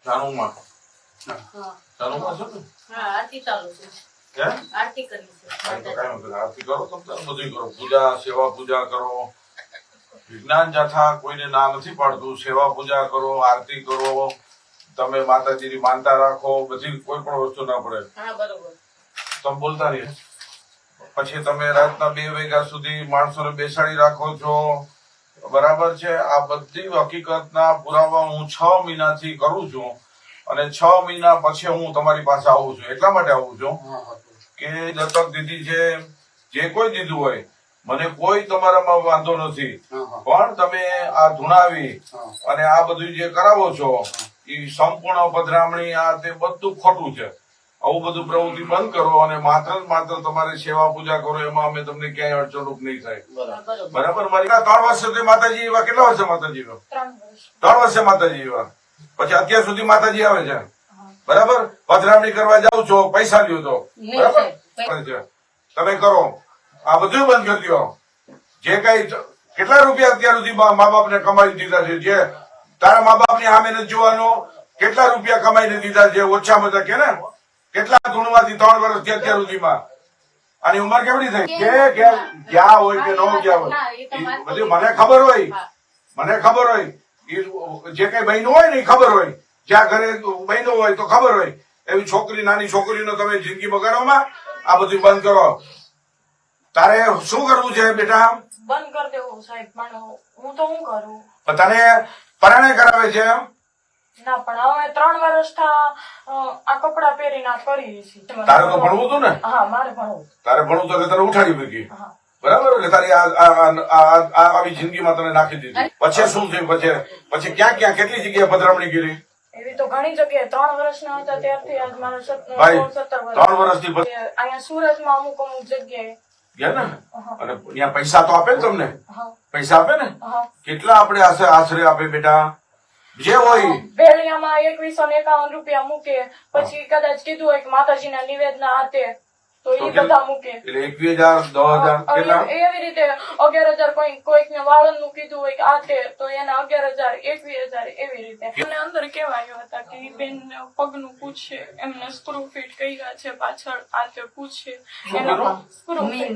જાનુમાં હા જાનુમાં છો ને હા આરતી ચાલુ છે હે આરતી કરી છે તો કાંઈ નથી. આરતી કરો તમે તાર બધું કરો, પૂજા સેવા પૂજા કરો. વિજ્ઞાન જાથા કોઈને ના નથી પાડતું. સેવા પૂજા કરો, આરતી કરો, તમે માતાજીની માનતા રાખો, બધી કોઈ પણ વસ્તુ ના પડે. હા બરોબર તમે બોલતા રહીએ. પછી તમે રાતના 2 વાગ્યા સુધી માણસોને બેસાડી રાખો છો, બરાબર છે. આ બધી હકીકતના પુરાવા હું 6 મહિનાથી કરું છું અને 6 મહિના પછી હું તમારી પાસે આવું છું. એટલા માટે આવું છું કે દત્તક દીધી છે, જે કોઈ દીધું હોય, મને કોઈ તમારામાં વાંધો નથી, પણ તમે આ ધુણાવી અને આ બધું જે કરાવો છો એ સંપૂર્ણ પધરામણી આ તે બધું ખોટું છે. આવું બધું પ્રવૃત્તિ બંધ કરો અને માત્ર ને માત્ર તમારે સેવા પૂજા કરો, એમાં અમે તમને ક્યાંય અડચણરૂપ નહીં થાય. બરાબર. મારી 3 વર્ષ સુધી માતાજી એવા. કેટલા વર્ષે માતાજી એવા? 3 વર્ષે માતાજી એવા. પછી અત્યાર સુધી માતાજી આવે છે, બરાબર. પધરામણી કરવા જાવ છો, પૈસા લ્યો તો, બરાબર. તમે કરો, આ બધું બંધ કરી દો. જે કઈ કેટલા રૂપિયા અત્યાર સુધી મા બાપ ને કમાઈ દીધા છે, જે તારા મા બાપ ની સામે નથી જોવાનો, કેટલા રૂપિયા કમાઈને દીધા છે, ઓછામાં ઓછા કે ને કેટલા ધૂણમાંથી 3 વર્ષથી અત્યાર સુધીમાં આની ઉંમર કેવડી થઈ કે ગયા હોય કે ન ગયા હોય, બધી મને ખબર હોય. મને ખબર હોય જે કઈ બહેનો હોય ને એ ખબર હોય, જ્યાં ઘરે બહેનો હોય તો ખબર હોય. એવી છોકરી, નાની છોકરીનો તમે જિંદગી બગાડવામાં આ બધું બંધ કરો. તારે શું કરવું છે બેટા? બંધ કરી દેવું સાહેબ. પણ હું તો શું કરું? તને પરાણે કરાવે છે એમ? ના પણ હવે 3 વર્ષથી આ કપડા પહેરીને આ કરીએ છીએ. તારે તો ભણવું હતું ને? હા મારે ભણવું. તારે ભણવું તો તને ઉઠાડી મૂકી, હા બરાબર. એટલે તારી આવી જિંદગીમાં તને નાખી દીધી. પછી શું થયું? પછી ક્યાં ક્યાં કેટલી જગ્યાએ પધરામણી કરી? એવી તો ઘણી જગ્યાએ. 3 વર્ષના હતા ત્યારથી આજ મારો 17 3 વર્ષથી અહીંયા સુરતમાં અમુક જગ્યાએ ગયા ને. અને ત્યાં પૈસા તો આપે ને તમને? હા પૈસા આપે ને? હા. કેટલા આપણે આશરે આપે બેટા? જે હોય વેલિયામાં 2151 રૂપિયા મૂકે. પછી કદાચ કીધું હોય કે માતાજીના નિવેદના આતે તો એ બધા મૂકે. એટલે 21,000 10,000 કેટલા? એવી રીતે 11,000 કોઈકને વાળન નું કીધું હોય કે આતે તો એના 11,000 21,000 એવી રીતે. મને અંદર કહેવાયો હતા કે બેન પગનું પૂછે, એમને સ્ક્રૂ ફિટ કર્યા છે પાછળ, આતે પૂછે.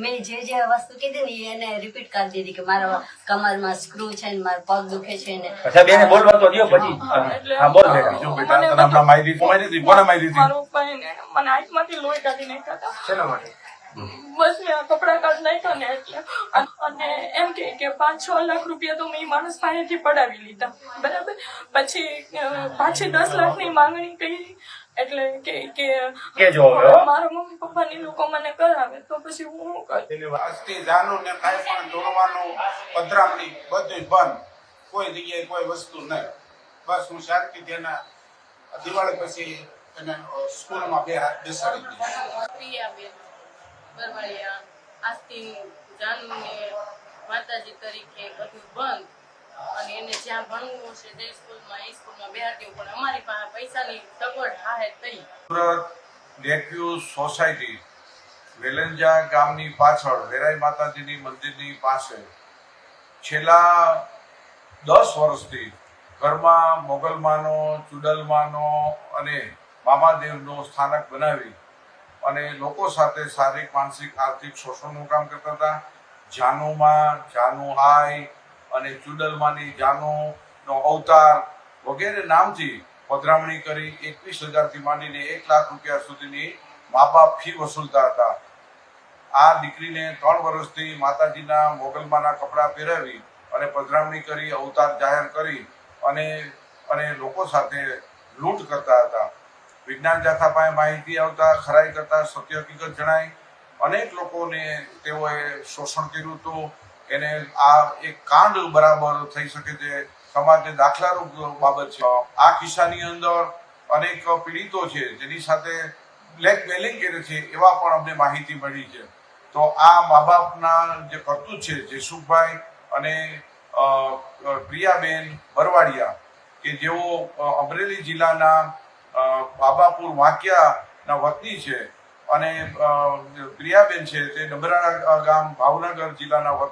મેં જે વસ્તુ કીધી ને એને રિપીટ કરી દીધી કે મારા કમરમાં સ્ક્રૂ છે ને મારા પગ દુખે છે ને. અચ્છા બેને બોલવા તો દો પછી. હા બોલ બેટા. બીજું બેટા તને હમણાં માહિતી કોને દીધી? મારો ભાઈ ને મને આંખમાંથી લોહી કાઢી નાખ્યા હતા. શેના માટે? બસ મેં આ કપડા કાઢી નાખ્યા ને એટલે. અને એમ કે 5-6 લાખ રૂપિયા તો મેં માણસ પાસેથી પડાવી લીધા, બરાબર. પછી પાછી 10 લાખની માંગણી કરી. એટલે કે જો મારા મમ્મી પપ્પાની લોકો મને કરાવે તો પછી હું શું કરું? આજથી જાનું ને કાંઈ પણ દોડવાનું, પધરામણી બધું બંધ. કોઈ જગ્યાએ કોઈ વસ્તુ નહીં. બસ હું શાંતિથી એના દિવાળી પછી એને સ્કૂલમાં બેસાડી દઈશ. પ્રિયાબેન બરવાળિયા. આજથી જાનુને માતાજી તરીકે બધું બંધ અને એને જ્યાં ભણવું છે તે સ્કૂલમાં બેહાડ્યું. પણ અમારી પાસે પૈસાની સગવડ હાહે થઈ. સુરત રેફ્યુઝ સોસાયટી વેલંજા ગામની પાછળ વેરાઈ માતાજીની મંદિરની પાસે છેલ્લા 10 વર્ષથી ઘરમાં મોગલમાનો, ચુડલમાનો અને મામાદેવનો સ્થાનક બનાવી અને લોકો સાથે શારીરિક, માનસિક, આર્થિક શોષણનું કામ કરતા હતા. જાનુમાં, જાનુ આઈ અને ચુડલમાની જાનુનો અવતાર વગેરે નામથી પધરામણી કરી 21,000 થી માંડીને 1 લાખ રૂપિયા સુધીની મા બાપ ફી વસૂલતા હતા. આ દીકરીને 3 વર્ષથી માતાજીના મોગલમાના કપડાં પહેરાવી અને પધરામણી કરી, અવતાર જાહેર કરી અને લોકો સાથે લૂંટ કરતા હતા. વિજ્ઞાન જાથા પાસે માહિતી આવતા, ખરાઈ કરતા, સત્ય હકીકત જણાય. અનેક લોકોને તેઓએ શોષણ કર્યું હતું. એને આ એક કાંડ બરાબર થઈ શકે છે, સમાજને દાખલારૂપ બાબત છે. આ કિસ્સાની અંદર અનેક પીડિતો છે જેની સાથે બ્લેકમેલિંગ કરે છે, એવા પણ અમને માહિતી મળી છે. તો આ મા બાપના જે કરતૂત છે, જેસુભાઈ અને પ્રિયાબેન બરવાડિયા, કે જેઓ અમરેલી જિલ્લાના બાબાપુર વાંકિયાના વતની છે અને પ્રિયાબેન છે તે ડબરાળા ગામ ભાવનગર જિલ્લાના વતની